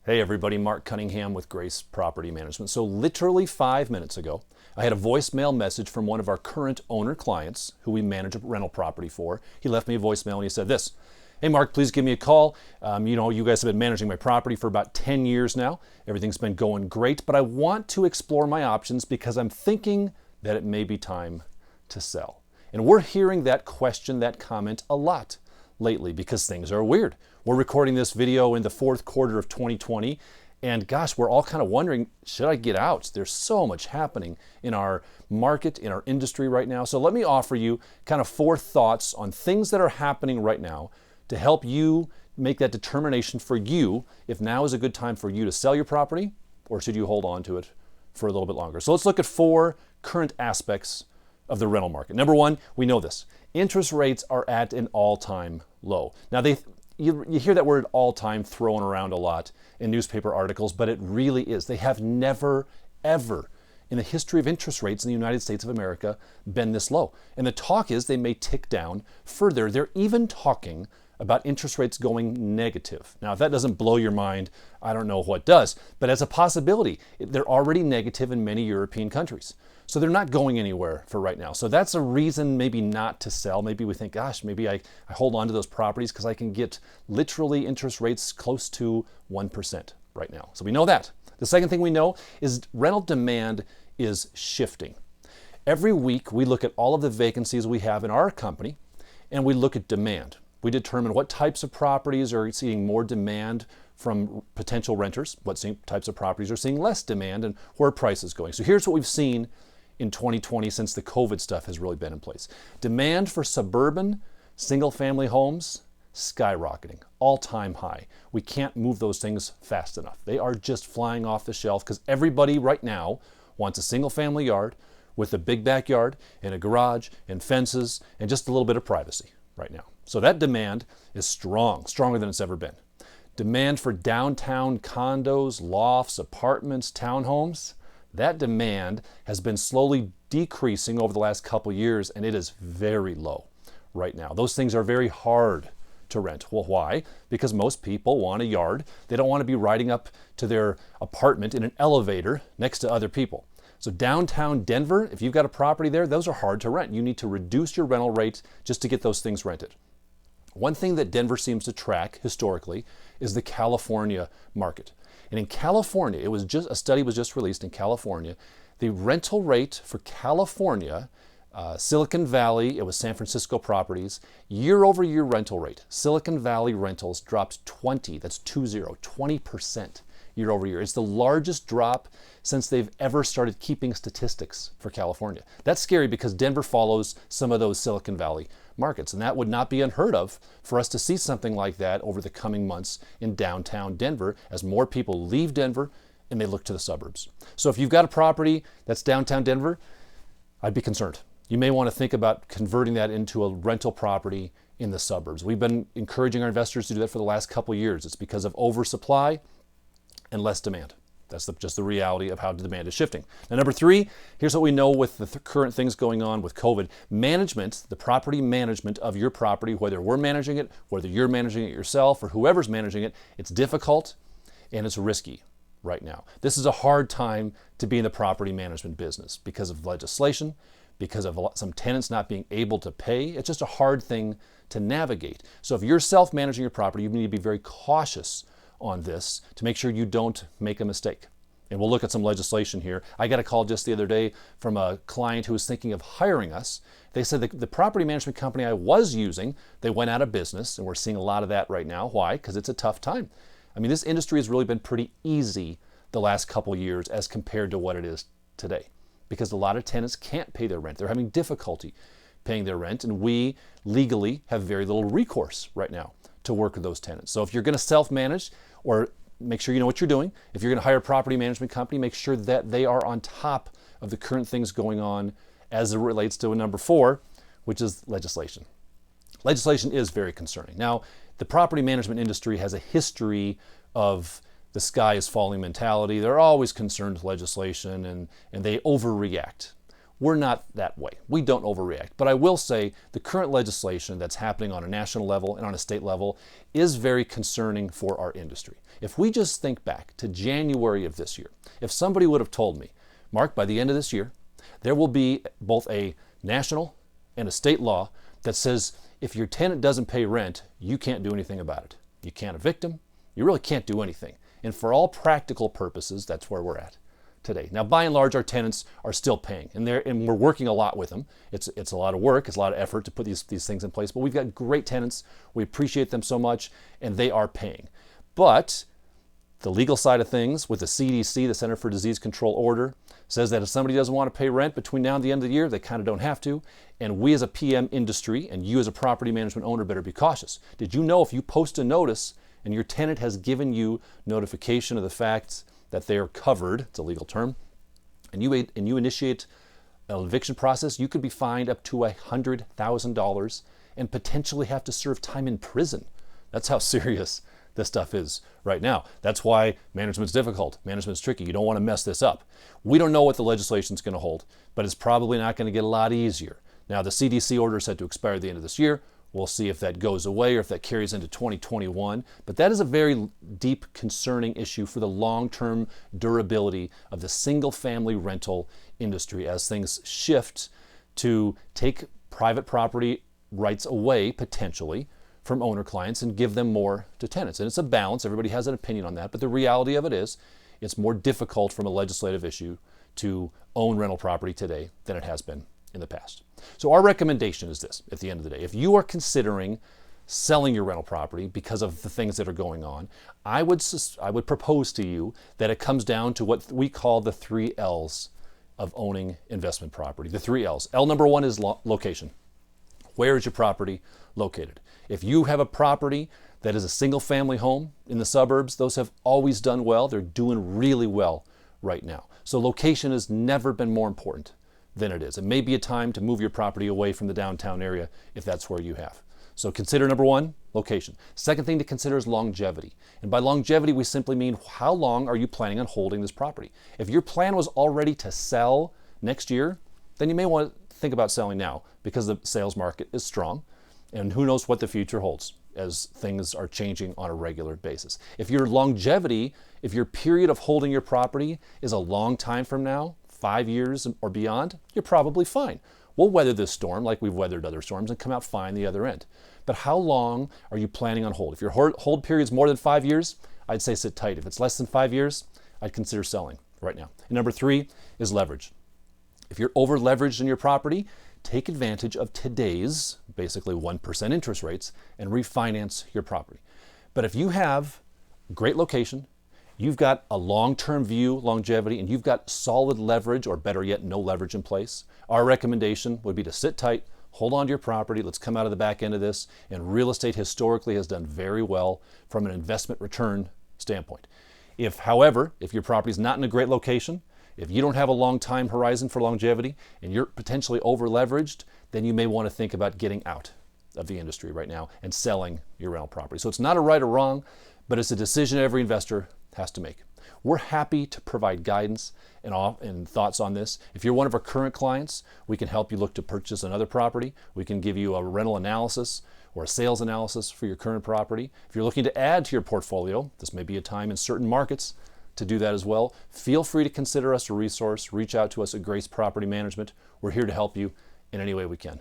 Hey everybody, Mark Cunningham with Grace Property Management. So literally 5 minutes ago, I had a voicemail message from one of our current owner clients who we manage a rental property for. He left me a voicemail and he said this: "Hey Mark, please give me a call. You guys have been managing my property for about 10 years now. Everything's been going great, but I want to explore my options because I'm thinking that it may be time to sell." And we're hearing that question, that comment a lot lately because things are weird. We're recording this video in the fourth quarter of 2020, and gosh, we're all kind of wondering, should I get out? There's so much happening in our market, in our industry right now. So let me offer you kind of 4 thoughts on things that are happening right now to help you make that determination for you if now is a good time for you to sell your property or should you hold on to it for a little bit longer. So let's look at 4 current aspects of the rental market. Number 1, we know this. Interest rates are at an all-time low. Now, you hear that word all-time thrown around a lot in newspaper articles, but it really is. They have never, ever in the history of interest rates in the United States of America been this low. And the talk is they may tick down further. They're even talking about interest rates going negative. Now, if that doesn't blow your mind, I don't know what does. But as a possibility, they're already negative in many European countries. So they're not going anywhere for right now. So that's a reason maybe not to sell. Maybe we think, gosh, maybe I hold on to those properties because I can get literally interest rates close to 1% right now. So we know that. The second thing we know is rental demand is shifting. Every week we look at all of the vacancies we have in our company and we look at demand. We determine what types of properties are seeing more demand from potential renters, what types of properties are seeing less demand, and where price is going. So here's what we've seen in 2020 since the COVID stuff has really been in place. Demand for suburban single-family homes skyrocketing, all-time high. We can't move those things fast enough. They are just flying off the shelf because everybody right now wants a single-family yard with a big backyard and a garage and fences and just a little bit of privacy right now. So that demand is strong, stronger than it's ever been. Demand for downtown condos, lofts, apartments, townhomes, that demand has been slowly decreasing over the last couple years, and it is very low right now. Those things are very hard to rent. Well, why? Because most people want a yard. They don't want to be riding up to their apartment in an elevator next to other people. So downtown Denver, if you've got a property there, those are hard to rent. You need to reduce your rental rate just to get those things rented. One thing that Denver seems to track historically is the California market. And in California, a study was just released in California. The rental rate for California, Silicon Valley, it was San Francisco properties, year-over-year rental rate. Silicon Valley rentals dropped 20% year over year. It's the largest drop since they've ever started keeping statistics for California. That's scary because Denver follows some of those Silicon Valley markets, and that would not be unheard of for us to see something like that over the coming months in downtown Denver as more people leave Denver and they look to the suburbs. So if you've got a property that's downtown Denver, I'd be concerned. You may want to think about converting that into a rental property in the suburbs. We've been encouraging our investors to do that for the last couple of years. It's because of oversupply and less demand. That's just the reality of how the demand is shifting. Now, number 3, here's what we know with the current things going on with COVID. Management, the property management of your property, whether we're managing it, whether you're managing it yourself, or whoever's managing it, it's difficult and it's risky right now. This is a hard time to be in the property management business because of legislation, because of some tenants not being able to pay. It's just a hard thing to navigate. So if you're self-managing your property, you need to be very cautious on this to make sure you don't make a mistake. And we'll look at some legislation here. I got a call just the other day from a client who was thinking of hiring us. They said the property management company I was using, they went out of business, and we're seeing a lot of that right now. Why? Because it's a tough time. I mean, this industry has really been pretty easy the last couple years as compared to what it is today, because a lot of tenants can't pay their rent. They're having difficulty paying their rent, and we legally have very little recourse right now to work with those tenants. So if you're going to self-manage, or make sure you know what you're doing. If you're going to hire a property management company, make sure that they are on top of the current things going on as it relates to number 4, which is legislation. Legislation is very concerning. Now, the property management industry has a history of the sky is falling mentality. They're always concerned with legislation and they overreact. We're not that way. We don't overreact. But I will say the current legislation that's happening on a national level and on a state level is very concerning for our industry. If we just think back to January of this year, if somebody would have told me, Mark, by the end of this year, there will be both a national and a state law that says if your tenant doesn't pay rent, you can't do anything about it. You can't evict them. You really can't do anything. And for all practical purposes, that's where we're at today. Now, by and large, our tenants are still paying, and we're working a lot with them. It's a lot of work, it's a lot of effort to put these things in place, but we've got great tenants. We appreciate them so much, and they are paying. But the legal side of things with the CDC, the Center for Disease Control order, says that if somebody doesn't want to pay rent between now and the end of the year, they kind of don't have to. And we as a PM industry and you as a property management owner better be cautious. Did you know if you post a notice and your tenant has given you notification of the fact that they are covered, it's a legal term, and you initiate an eviction process, you could be fined up to $100,000 and potentially have to serve time in prison. That's how serious this stuff is right now. That's why management's difficult. Management's tricky. You don't want to mess this up. We don't know what the legislation's going to hold, but it's probably not going to get a lot easier. Now, the CDC order is set to expire at the end of this year. We'll see if that goes away or if that carries into 2021. But that is a very deep, concerning issue for the long-term durability of the single-family rental industry as things shift to take private property rights away, potentially, from owner clients and give them more to tenants. And it's a balance. Everybody has an opinion on that. But the reality of it is it's more difficult from a legislative issue to own rental property today than it has been in the past. So our recommendation is this at the end of the day. If you are considering selling your rental property because of the things that are going on, I would propose to you that it comes down to what we call the 3 L's of owning investment property. The 3 L's. L number 1 is location. Where is your property located? If you have a property that is a single family home in the suburbs, those have always done well. They're doing really well right now. So location has never been more important than it is. It may be a time to move your property away from the downtown area if that's where you have. So consider number 1, location. Second thing to consider is longevity. And by longevity, we simply mean how long are you planning on holding this property? If your plan was already to sell next year, then you may want to think about selling now because the sales market is strong. And who knows what the future holds as things are changing on a regular basis. If your longevity, if your period of holding your property is a long time from now, 5 years or beyond, you're probably fine. We'll weather this storm like we've weathered other storms and come out fine the other end. But how long are you planning on hold? If your hold period is more than 5 years, I'd say sit tight. If it's less than 5 years, I'd consider selling right now. And number 3 is leverage. If you're over leveraged in your property, take advantage of today's basically 1% interest rates and refinance your property. But if you have great location, you've got a long-term view, longevity, and you've got solid leverage, or better yet, no leverage in place, our recommendation would be to sit tight, hold on to your property. Let's come out of the back end of this. And real estate historically has done very well from an investment return standpoint. However, if your property is not in a great location, if you don't have a long time horizon for longevity and you're potentially over leveraged, then you may want to think about getting out of the industry right now and selling your rental property. So it's not a right or wrong, but it's a decision every investor has to make. We're happy to provide guidance and thoughts on this. If you're one of our current clients, we can help you look to purchase another property. We can give you a rental analysis or a sales analysis for your current property. If you're looking to add to your portfolio, this may be a time in certain markets to do that as well. Feel free to consider us a resource. Reach out to us at Grace Property Management. We're here to help you in any way we can.